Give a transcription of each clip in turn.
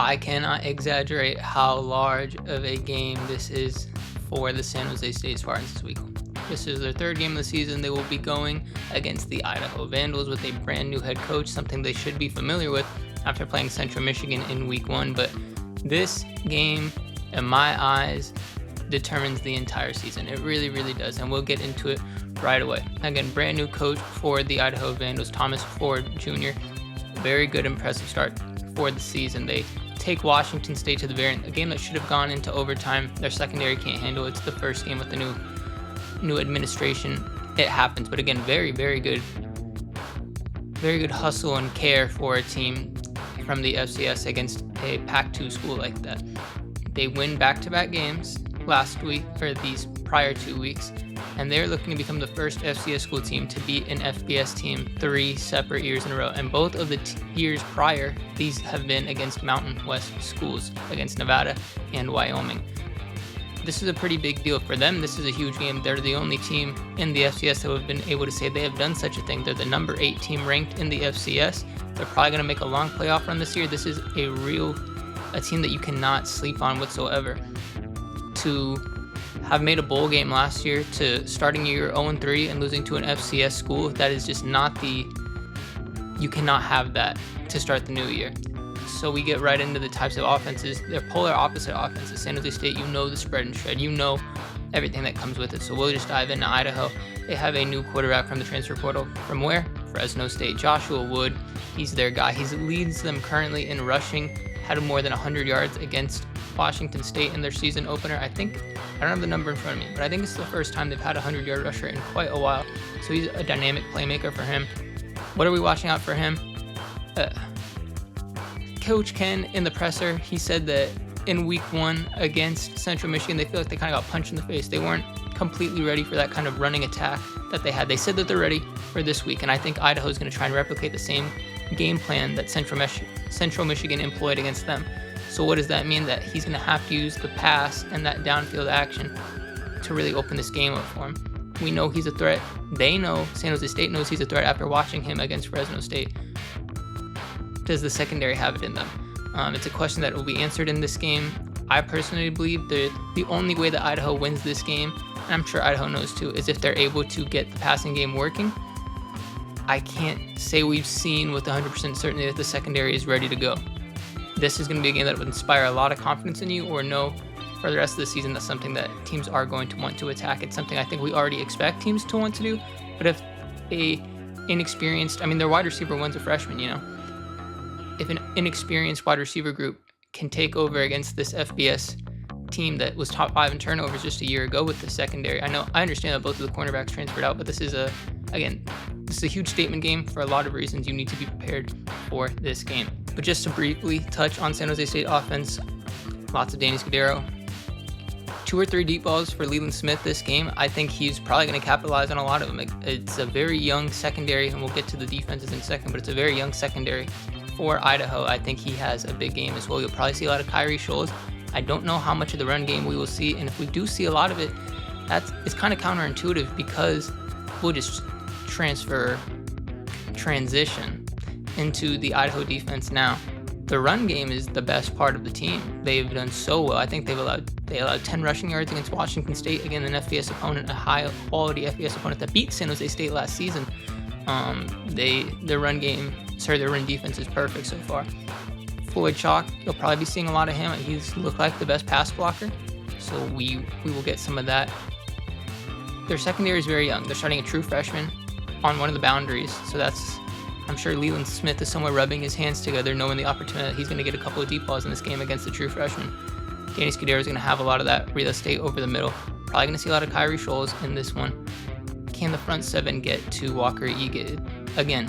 I cannot exaggerate how large of a game this is for the San Jose State Spartans this week. This is their third game of the season. They will be going against the Idaho Vandals with a brand new head coach, something they should be familiar with after playing Central Michigan in week 1. But this game, in my eyes, determines the entire season. It really, really does. And we'll get into it right away. Again, brand new coach for the Idaho Vandals, Thomas Ford Jr. Very good, impressive start for the season. They take Washington State to the very end, a game that should have gone into overtime. Their secondary can't handle it. It's the first game with the new administration. It happens, but again, very good hustle and care for a team from the FCS against a Pac-2 school like that. They win back-to-back games last week, or these prior 2 weeks, and they're looking to become the first FCS school team to beat an FBS team 3 separate years in a row. And both of the years prior, these have been against Mountain West schools, against Nevada and Wyoming. This is a pretty big deal for them. This is a huge game. They're the only team in the FCS that have been able to say they have done such a thing. They're the number 8 team ranked in the FCS. They're probably going to make a long playoff run this year. This is a team that you cannot sleep on whatsoever. To have made a bowl game last year, to starting your 0-3 and losing to an FCS school, that is just not you cannot have that to start the new year. So we get right into the types of offenses. They're polar opposite offenses. San Jose State, you know the spread and shred. You know everything that comes with it. So we'll just dive into Idaho. They have a new quarterback from the transfer portal. From where? Fresno State. Joshua Wood. He's their guy. He leads them currently in rushing. Had more than 100 yards against Washington State in their season opener. I don't have the number in front of me, but I think it's the first time they've had a 100-yard rusher in quite a while. So he's a dynamic playmaker for him. What are we watching out for him? Coach Ken in the presser, he said that in week 1 against Central Michigan, they feel like they kind of got punched in the face. They weren't completely ready for that kind of running attack that they had. They said that they're ready for this week, and I think Idaho is going to try and replicate the same game plan that Central Michigan employed against them. So what does that mean? That he's going to have to use the pass and that downfield action to really open this game up for him. We know he's a threat. They know, San Jose State knows he's a threat after watching him against Fresno State. Does the secondary have it in them? It's a question that will be answered in this game. I personally believe that the only way that Idaho wins this game, and I'm sure Idaho knows too, is if they're able to get the passing game working. I can't say we've seen with 100% certainty that the secondary is ready to go. This is going to be a game that would inspire a lot of confidence in you, or know for the rest of the season that's something that teams are going to want to attack. It's something I think we already expect teams to want to do, but if their wide receiver one's a freshman, if an inexperienced wide receiver group can take over against this FBS team that was top 5 in turnovers just a year ago with the secondary. I understand that both of the cornerbacks transferred out, but this is a huge statement game for a lot of reasons. You need to be prepared for this game. But just to briefly touch on San Jose State offense, lots of Danny Scudero. 2 or 3 deep balls for Leland Smith this game. I think he's probably going to capitalize on a lot of them. It's a very young secondary, and we'll get to the defenses in a second, but it's a very young secondary for Idaho. I think he has a big game as well. You'll probably see a lot of Kyrie Scholes. I don't know how much of the run game we will see, and if we do see a lot of it, it's kind of counterintuitive because we'll just transition into the Idaho defense now. The run game is the best part of the team. They've done so well. I think they allowed 10 rushing yards against Washington State, again an FBS opponent, a high quality FBS opponent that beat San Jose State last season. Their run defense is perfect so far. Floyd Chalk, you'll probably be seeing a lot of him. He's looked like the best pass blocker, so we will get some of that. Their secondary is very young. They're starting a true freshman on one of the boundaries, so I'm sure Leland Smith is somewhere rubbing his hands together, knowing the opportunity that he's going to get a couple of deep balls in this game against the true freshman. Danny Scudero is going to have a lot of that real estate over the middle. Probably going to see a lot of Kyrie Scholes in this one. Can the front 7 get to Walker Egan? Again,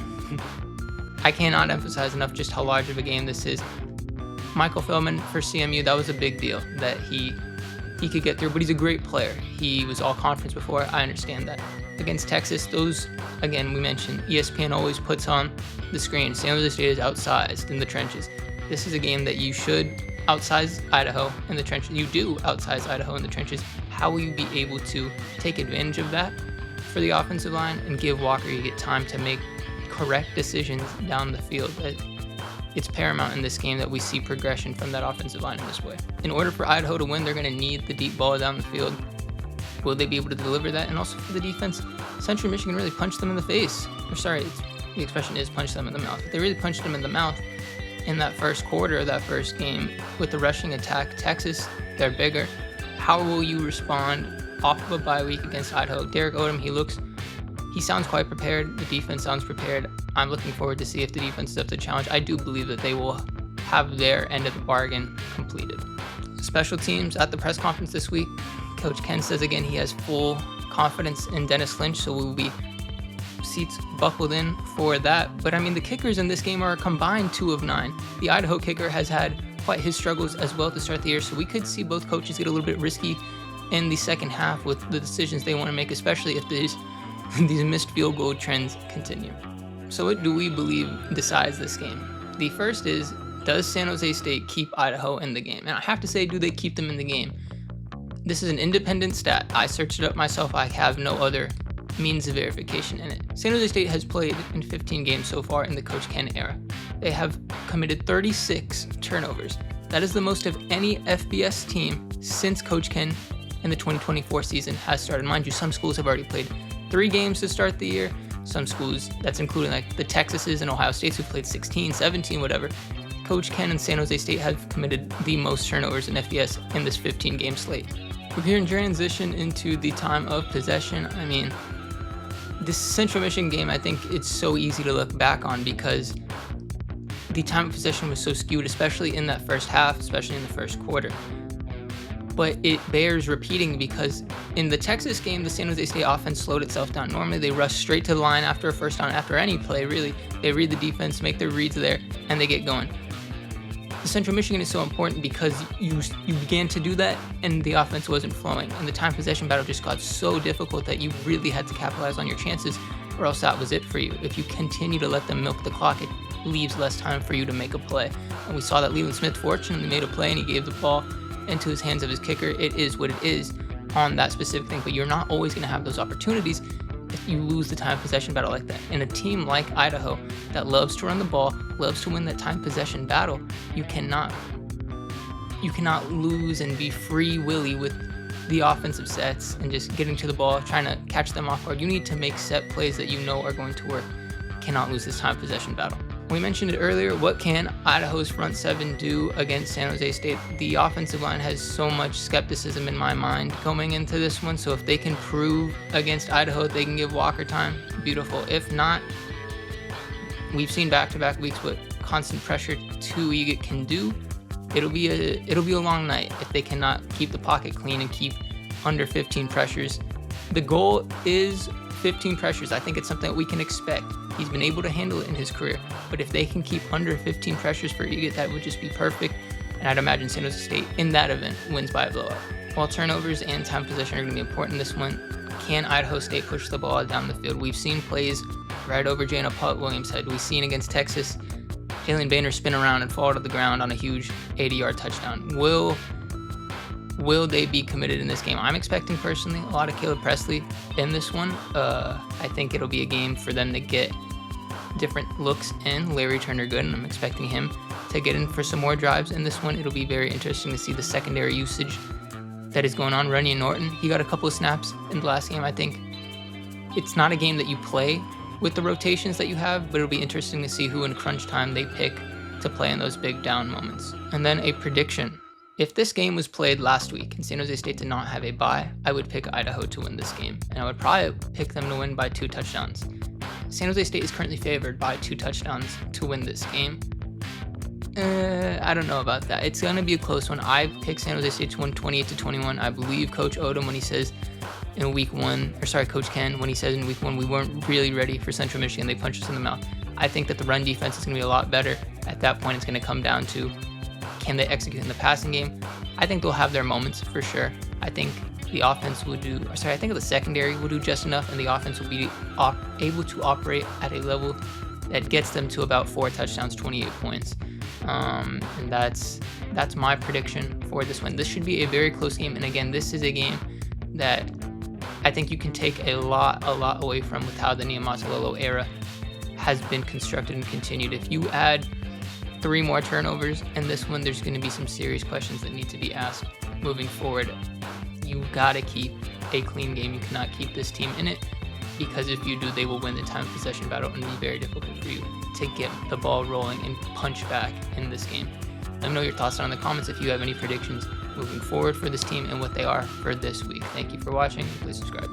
I cannot emphasize enough just how large of a game this is. Michael Feldman for CMU, that was a big deal that he could get through, but he's a great player. He was all conference before, I understand that. Against Texas, we mentioned ESPN always puts on the screen. San Jose State is outsized in the trenches. This is a game that you should outsize Idaho in the trenches. You do outsize Idaho in the trenches. How will you be able to take advantage of that for the offensive line and give Walker Egan time to make correct decisions down the field? it's paramount in this game that we see progression from that offensive line in this way. In order for Idaho to win, they're going to need the deep ball down the field. Will they be able to deliver that? And also for the defense, Central Michigan really punched them in the face. The expression is punch them in the mouth. But they really punched them in the mouth in that first quarter of that first game with the rushing attack. Texas, they're bigger. How will you respond off of a bye week against Idaho? Derek Odom, he sounds quite prepared. The defense sounds prepared. I'm looking forward to see if the defense is up to the challenge. I do believe that they will have their end of the bargain completed. Special teams at the press conference this week, Coach Ken says again he has full confidence in Dennis Lynch, so we will be seats buckled in for that. But I mean, the kickers in this game are a combined 2 of 9. The Idaho kicker has had quite his struggles as well to start the year, so we could see both coaches get a little bit risky in the second half with the decisions they want to make, especially if these missed field goal trends continue. So what do we believe decides this game? The first is, does San Jose State keep Idaho in the game? And I have to say, do they keep them in the game? This is an independent stat. I searched it up myself. I have no other means of verification in it. San Jose State has played in 15 games so far in the Coach Ken era. They have committed 36 turnovers. That is the most of any FBS team since Coach Ken in the 2024 season has started. Mind you, some schools have already played 3 games to start the year. Some schools, that's including like the Texases and Ohio States, who played 16, 17, whatever. Coach Ken and San Jose State have committed the most turnovers in FBS in this 15-game slate. We're here in transition into the time of possession. I mean, this Central Michigan game, I think it's so easy to look back on because the time of possession was so skewed, especially in that first half, especially in the first quarter. But it bears repeating because in the Texas game, the San Jose State offense slowed itself down. Normally, they rush straight to the line after a first down, after any play, really. They read the defense, make their reads there, and they get going. The Central Michigan is so important because you began to do that, and the offense wasn't flowing. And the time possession battle just got so difficult that you really had to capitalize on your chances, or else that was it for you. If you continue to let them milk the clock, it leaves less time for you to make a play. And we saw that Leland Smith fortunately made a play, and he gave the ball into his hands of his kicker. It is what it is on that specific thing, but you're not always going to have those opportunities if you lose the time possession battle like that. In a team like Idaho that loves to run the ball, loves to win that time possession battle, you cannot lose and be free willy with the offensive sets and just getting to the ball, trying to catch them off guard. You need to make set plays that you know are going to work. You cannot lose this time possession battle. We mentioned it earlier, what can Idaho's front seven do against San Jose State? The offensive line has so much skepticism in my mind going into this one, so if they can prove against Idaho they can give Walker time, beautiful. If not, we've seen back-to-back weeks what constant pressure to Egan can do. It'll be a long night if they cannot keep the pocket clean and keep under 15 pressures. The goal is 15 pressures. I think it's something that we can expect. He's been able to handle it in his career, but if they can keep under 15 pressures for Egan, that would just be perfect. And I'd imagine San Jose State in that event wins by a blowout. While turnovers and time possession are going to be important in this one, can Idaho State push the ball down the field? We've seen plays right over Jana Putt-Williams' head. We've seen against Texas, Jalen Boehner spin around and fall to the ground on a huge 80-yard touchdown. Will they be committed in this game? I'm expecting personally a lot of Caleb Presley in this one. I think it'll be a game for them to get different looks in. Larry Turner good, and I'm expecting him to get in for some more drives in this one. It'll be very interesting to see the secondary usage that is going on. Runyon Norton, he got a couple of snaps in the last game. I think it's not a game that you play with the rotations that you have, but it'll be interesting to see who in crunch time they pick to play in those big down moments. And then a prediction. If this game was played last week and San Jose State did not have a bye, I would pick Idaho to win this game. And I would probably pick them to win by 2 touchdowns. San Jose State is currently favored by 2 touchdowns to win this game. I don't know about that. It's going to be a close one. I pick San Jose State to win 28-21. I believe Coach Odom when he says in week 1, Coach Ken, when he says in week 1, we weren't really ready for Central Michigan. They punched us in the mouth. I think that the run defense is going to be a lot better. At that point, it's going to come down to, can they execute in the passing game? I think they'll have their moments for sure. I think the offense will do, I think the secondary will do just enough, and the offense will be able to operate at a level that gets them to about 4 touchdowns, 28 points. And that's my prediction for this one. This should be a very close game, and again, this is a game that I think you can take a lot away from with how the Niumatalolo era has been constructed and continued. If you add 3 more turnovers, and this one there's going to be some serious questions that need to be asked moving forward. You gotta keep a clean game. You cannot keep this team in it, because if you do, they will win the time of possession battle and be very difficult for you to get the ball rolling and punch back in this game. Let me know your thoughts down in the comments if you have any predictions moving forward for this team and what they are for this week. Thank you for watching. Please subscribe.